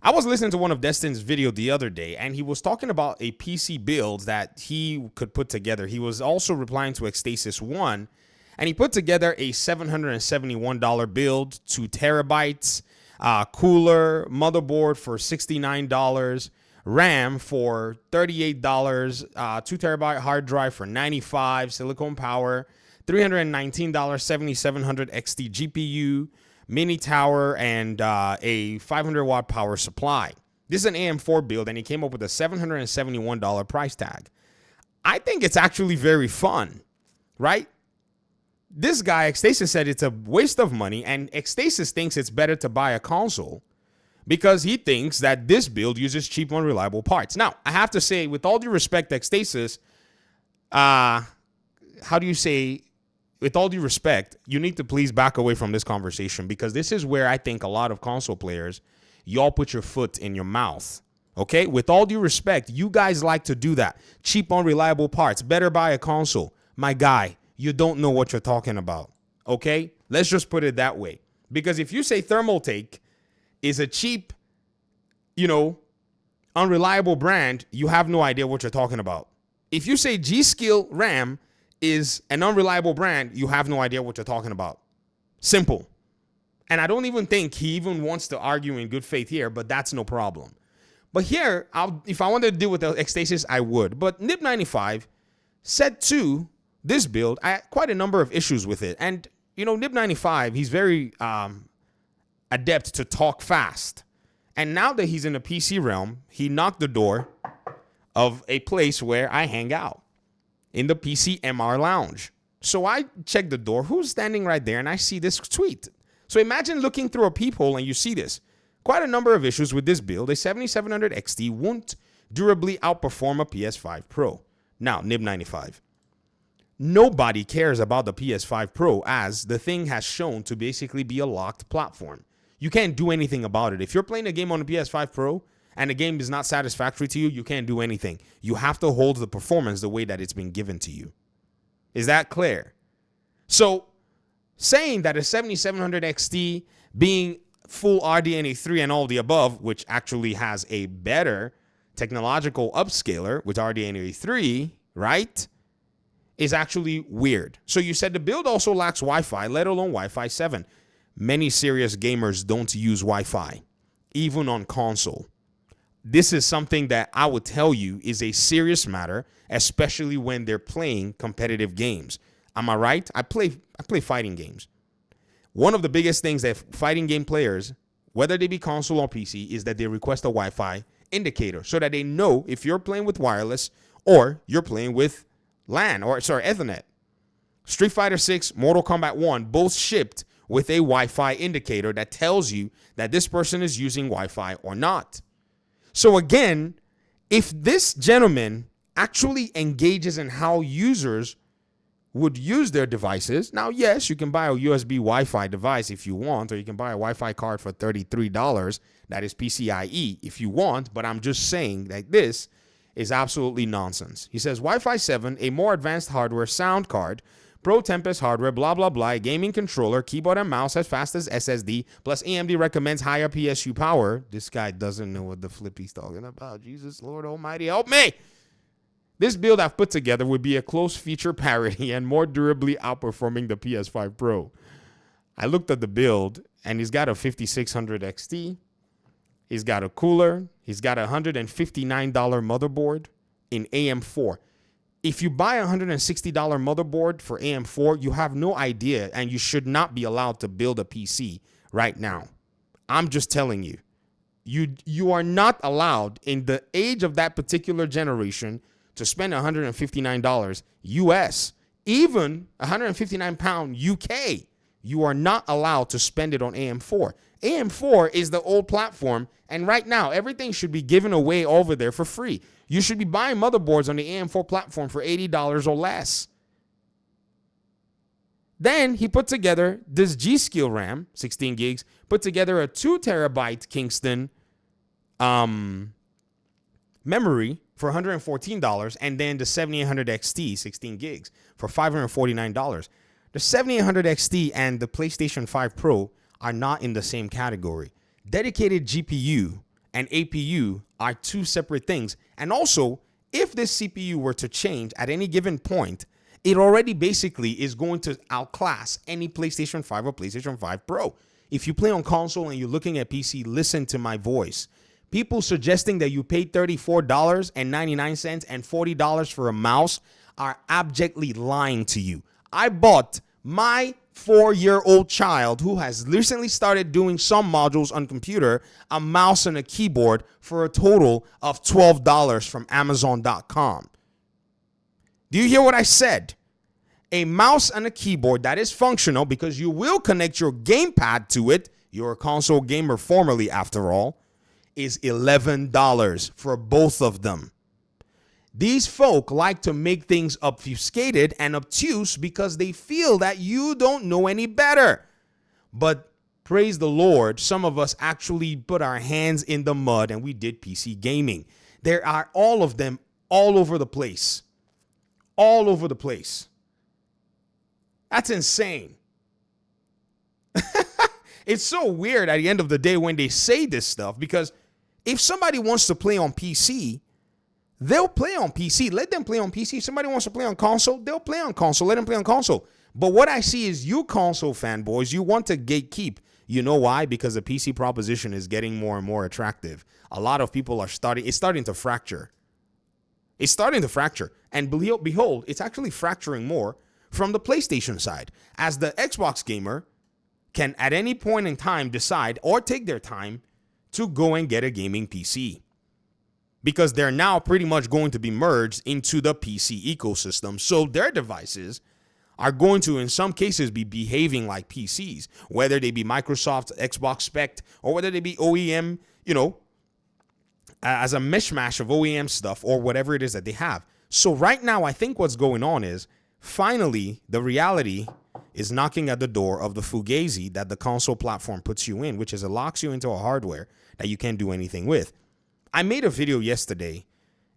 I was listening to one of Destin's video the other day, and he was talking about a PC build that he could put together. He was also replying to Ecstasis 1, and he put together a $771 build, 2 terabytes, cooler, motherboard for $69, RAM for $38, 2 terabyte hard drive for $95, silicone power, $319, 7700 XT GPU, mini tower, and a 500 watt power supply. This is an AM4 build, and he came up with a $771 price tag. I think it's actually very fun, right? This guy, Ecstasis, said it's a waste of money, and Ecstasis thinks it's better to buy a console because he thinks that this build uses cheap, unreliable parts. Now, I have to say, with all due respect, Ecstasis, with all due respect, you need to please back away from this conversation, because this is where I think a lot of console players, y'all put your foot in your mouth. Okay? With all due respect, you guys like to do that. Cheap, unreliable parts. Better buy a console. My guy, you don't know what you're talking about. Okay? Let's just put it that way. Because if you say Thermaltake is a cheap, unreliable brand, you have no idea what you're talking about. If you say G-Skill RAM is an unreliable brand, you have no idea what you're talking about. Simple. And I don't even think he even wants to argue in good faith here, but that's no problem. But here, if I wanted to deal with the Ecstasis, I would. But Nib95 said to this build, I had quite a number of issues with it. And, Nib95, he's very adept to talk fast. And now that he's in the PC realm, he knocked the door of a place where I hang out, in the PC MR Lounge. So I check the door. Who's standing right there? And I see this tweet. So imagine looking through a peephole and you see this. Quite a number of issues with this build. A 7700 XT won't durably outperform a PS5 Pro. Now, Nib95. Nobody cares about the PS5 Pro, as the thing has shown to basically be a locked platform. You can't do anything about it. If you're playing a game on the PS5 Pro and the game is not satisfactory to you, you can't do anything. You have to hold the performance the way that it's been given to you. Is that clear? So saying that a 7700 XT being full RDNA 3 and all the above, which actually has a better technological upscaler with RDNA 3, right, is actually weird. So you said the build also lacks Wi-Fi, let alone Wi-Fi 7. Many serious gamers don't use Wi-Fi, even on console. This is something that I would tell you is a serious matter, especially when they're playing competitive games. Am I right? I play fighting games. One of the biggest things that fighting game players, whether they be console or PC, is that they request a Wi-Fi indicator so that they know if you're playing with wireless or you're playing with Ethernet. Street Fighter 6, Mortal Kombat 1 both shipped with a Wi-Fi indicator that tells you that this person is using Wi-Fi or not. So again, if this gentleman actually engages in how users would use their devices, now, yes, you can buy a USB Wi-Fi device if you want, or you can buy a Wi-Fi card for $33. That is PCIe if you want, but I'm just saying that this is absolutely nonsense. He says Wi-Fi 7, a more advanced hardware sound card, Pro Tempest hardware, blah, blah, blah, a gaming controller, keyboard and mouse as fast as SSD, plus AMD recommends higher PSU power. This guy doesn't know what the flip he's talking about. Jesus, Lord Almighty, help me. This build I've put together would be a close feature parity and more durably outperforming the PS5 Pro. I looked at the build, and he's got a 5600 XT. He's got a cooler. He's got a $159 motherboard in AM4. If you buy a $160 motherboard for AM4, you have no idea, and you should not be allowed to build a PC right now. I'm just telling you. You are not allowed in the age of that particular generation to spend $159 US, even £159 UK. You are not allowed to spend it on AM4. AM4 is the old platform, and right now, everything should be given away over there for free. You should be buying motherboards on the AM4 platform for $80 or less. Then he put together this G-Skill RAM, 16 gigs, put together a 2 terabyte Kingston memory for $114, and then the 7800 XT, 16 gigs, for $549. The 7800 XT and the PlayStation 5 Pro are not in the same category. Dedicated GPU and APU are two separate things. And also, if this CPU were to change at any given point, it already basically is going to outclass any PlayStation 5 or PlayStation 5 Pro. If you play on console and you're looking at PC, listen to my voice. People suggesting that you paid $34.99 and $40 for a mouse are abjectly lying to you. I bought my 4-year-old child, who has recently started doing some modules on computer, a mouse and a keyboard for a total of $12 from Amazon.com. Do you hear what I said? A mouse and a keyboard that is functional, because you will connect your gamepad to it. You're a console gamer formerly, after all. Is $11 for both of them. These folk like to make things obfuscated and obtuse because they feel that you don't know any better. But praise the Lord, some of us actually put our hands in the mud and we did PC gaming. There are all of them all over the place. All over the place. That's insane. It's so weird at the end of the day when they say this stuff, because if somebody wants to play on PC, they'll play on PC. Let them play on PC. If somebody wants to play on console, they'll play on console. Let them play on console. But what I see is you console fanboys, you want to gatekeep. You know why? Because the PC proposition is getting more and more attractive. A lot of people are it's starting to fracture. It's starting to fracture. And behold, it's actually fracturing more from the PlayStation side, as the Xbox gamer can at any point in time decide or take their time to go and get a gaming PC, because they're now pretty much going to be merged into the PC ecosystem. So their devices are going to, in some cases, be behaving like PCs, whether they be Microsoft, Xbox spec, or whether they be OEM, as a mishmash of OEM stuff or whatever it is that they have. So right now, I think what's going on is finally the reality is knocking at the door of the fugazi that the console platform puts you in, which is it locks you into a hardware that you can't do anything with. I made a video yesterday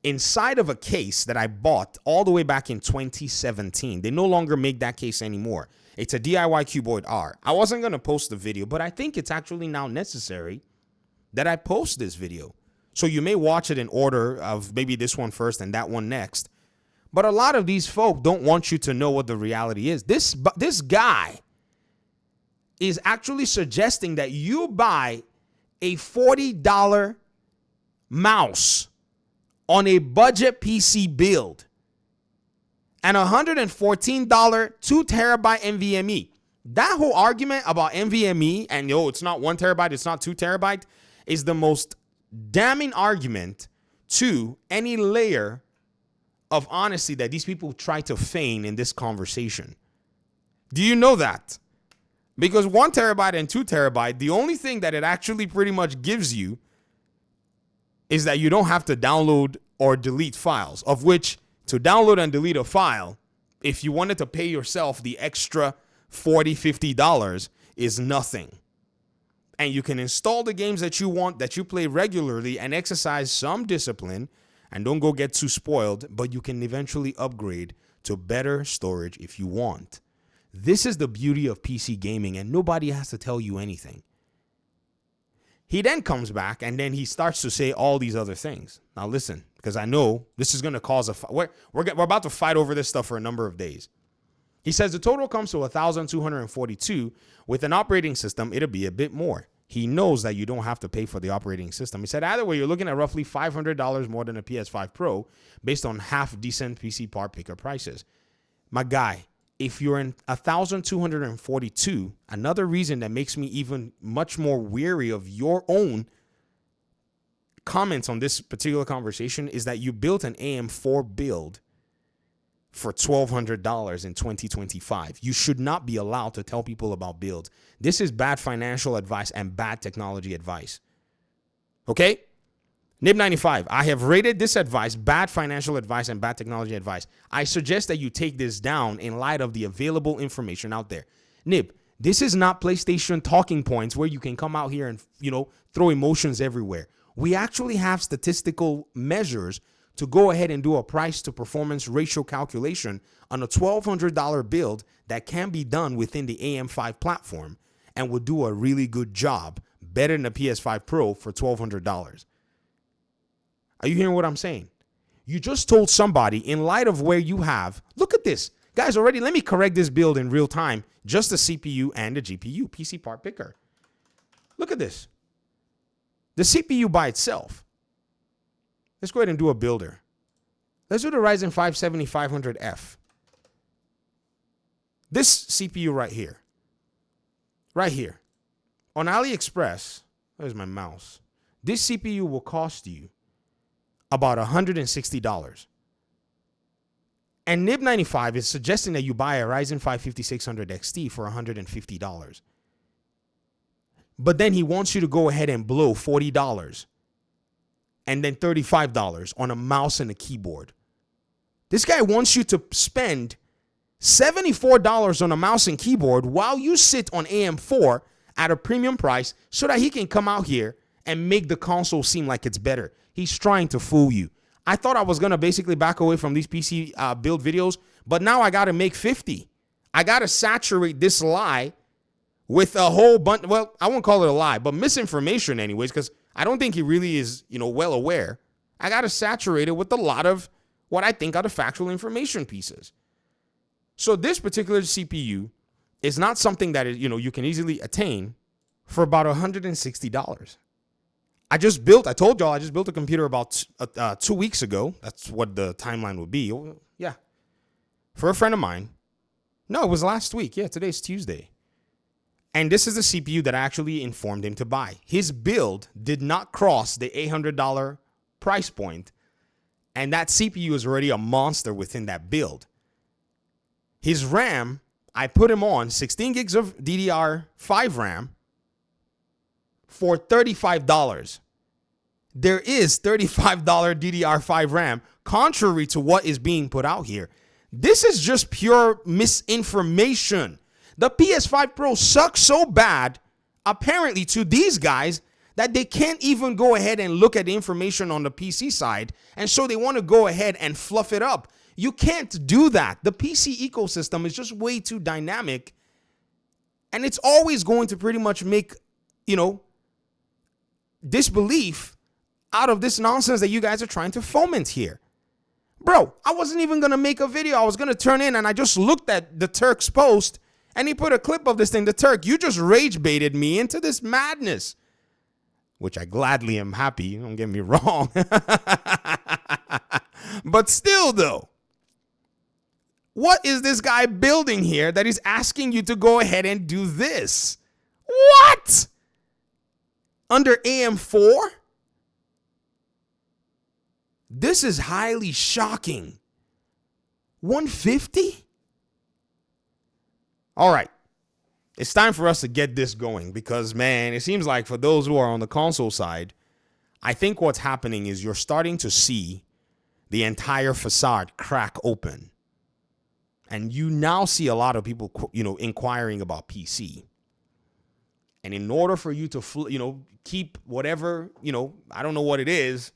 inside of a case that I bought all the way back in 2017. They no longer make that case anymore. It's a DIY Cuboid R. I wasn't going to post the video, but I think it's actually now necessary that I post this video. So you may watch it in order of maybe this one first and that one next. But a lot of these folk don't want you to know what the reality is. This guy is actually suggesting that you buy a $40 mouse on a budget PC build and $114 2 terabyte NVMe. That whole argument about NVMe and it's not 1 terabyte, it's not 2 terabyte is the most damning argument to any layer of honesty that these people try to feign in this conversation. Do you know that? Because 1 terabyte and 2 terabyte, the only thing that it actually pretty much gives you is that you don't have to download or delete files, of which to download and delete a file, if you wanted to pay yourself the extra $40, $50 is nothing. And you can install the games that you want, that you play regularly, and exercise some discipline and don't go get too spoiled, but you can eventually upgrade to better storage if you want. This is the beauty of PC gaming, and nobody has to tell you anything. He then comes back and then he starts to say all these other things. Now listen, because I know this is going to cause a fight. We're about to fight over this stuff for a number of days. He says the total comes to $1,242. With an operating system, it'll be a bit more. He knows that you don't have to pay for the operating system. He said either way, you're looking at roughly $500 more than a PS5 Pro based on half decent PC part picker prices. My guy, if you're in $1,242, another reason that makes me even much more weary of your own comments on this particular conversation is that you built an AM4 build for $1,200 in 2025. You should not be allowed to tell people about builds. This is bad financial advice and bad technology advice. Okay? Nib95, I have rated this advice bad financial advice and bad technology advice. I suggest that you take this down in light of the available information out there. Nib, this is not PlayStation talking points where you can come out here and, throw emotions everywhere. We actually have statistical measures to go ahead and do a price to performance ratio calculation on a $1,200 build that can be done within the AM5 platform and will do a really good job better than the PS5 Pro for $1,200. Are you hearing what I'm saying? You just told somebody, in light of where you have, look at this. Guys, already, let me correct this build in real time. Just the CPU and the GPU, PC part picker. Look at this. The CPU by itself. Let's go ahead and do a builder. Let's do the Ryzen 5 7500F. This CPU right here. Right here. On AliExpress, there's my mouse. This CPU will cost you about $160. And Nib95 is suggesting that you buy a Ryzen 5 5600 XT for $150. But then he wants you to go ahead and blow $40 and then $35 on a mouse and a keyboard. This guy wants you to spend $74 on a mouse and keyboard while you sit on AM4 at a premium price so that he can come out here and make the console seem like it's better. He's trying to fool you. I thought I was going to basically back away from these PC build videos, but now I got to make 50. I got to saturate this lie with a whole bunch. Well, I won't call it a lie, but misinformation anyways, because I don't think he really is, well aware. I got to saturate it with a lot of what I think are the factual information pieces. So this particular CPU is not something that is, you can easily attain for about $160. I told y'all I just built a computer about 2 weeks ago. That's what the timeline would be. Yeah. For a friend of mine. No, it was last week. Yeah, today's Tuesday. And this is the CPU that I actually informed him to buy. His build did not cross the $800 price point, and that CPU is already a monster within that build. His RAM, I put him on 16 gigs of DDR5 RAM for $35. There is $35 DDR5 RAM, contrary to what is being put out here. This is just pure misinformation. The PS5 Pro sucks so bad, apparently, to these guys that they can't even go ahead and look at the information on the PC side, and so they want to go ahead and fluff it up. You can't do that. The PC ecosystem is just way too dynamic, and it's always going to pretty much make, disbelief out of this nonsense that you guys are trying to foment here. Bro, I wasn't even going to make a video. I was going to turn in, and I just looked at the Turk's post, and he put a clip of this thing. The Turk, you just rage baited me into this madness, which I gladly am happy. Don't get me wrong. But still, though, what is this guy building here that he's asking you to go ahead and do this? What? Under AM4? This is highly shocking. 150? All right. It's time for us to get this going because, man, it seems like for those who are on the console side, I think what's happening is you're starting to see the entire facade crack open. And you now see a lot of people, inquiring about PC. And in order for you to, keep whatever, I don't know what it is,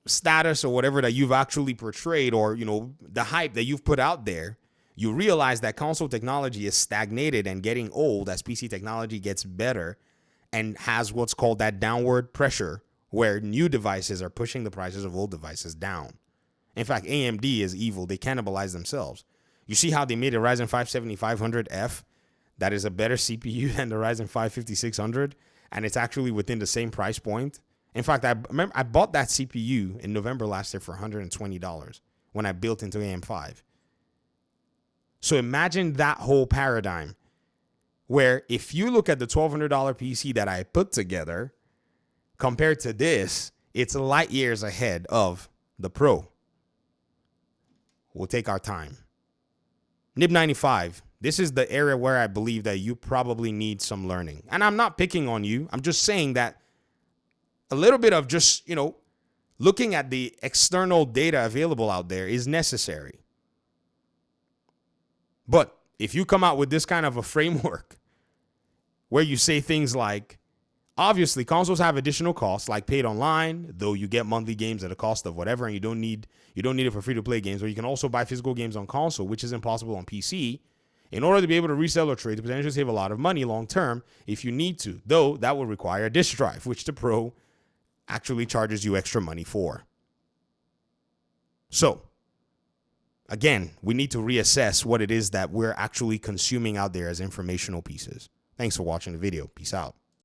status or whatever that you've actually portrayed or, the hype that you've put out there, you realize that console technology is stagnated and getting old as PC technology gets better and has what's called that downward pressure where new devices are pushing the prices of old devices down. In fact, AMD is evil. They cannibalize themselves. You see how they made a Ryzen 5 7500F that is a better CPU than the Ryzen 5 5600, and it's actually within the same price point. In fact, I remember I bought that CPU in November last year for $120 when I built into AM5. So imagine that whole paradigm where if you look at the $1,200 PC that I put together compared to this, it's light years ahead of the Pro. We'll take our time. Nib95, this is the area where I believe that you probably need some learning. And I'm not picking on you. I'm just saying that a little bit of just, looking at the external data available out there is necessary. But if you come out with this kind of a framework where you say things like, obviously consoles have additional costs like paid online, though you get monthly games at a cost of whatever, and you don't need it for free to play games, or you can also buy physical games on console, which is impossible on PC. In order to be able to resell or trade, to potentially save a lot of money long term if you need to, though that would require a disk drive, which the Pro actually charges you extra money for. So, again, we need to reassess what it is that we're actually consuming out there as informational pieces. Thanks for watching the video. Peace out.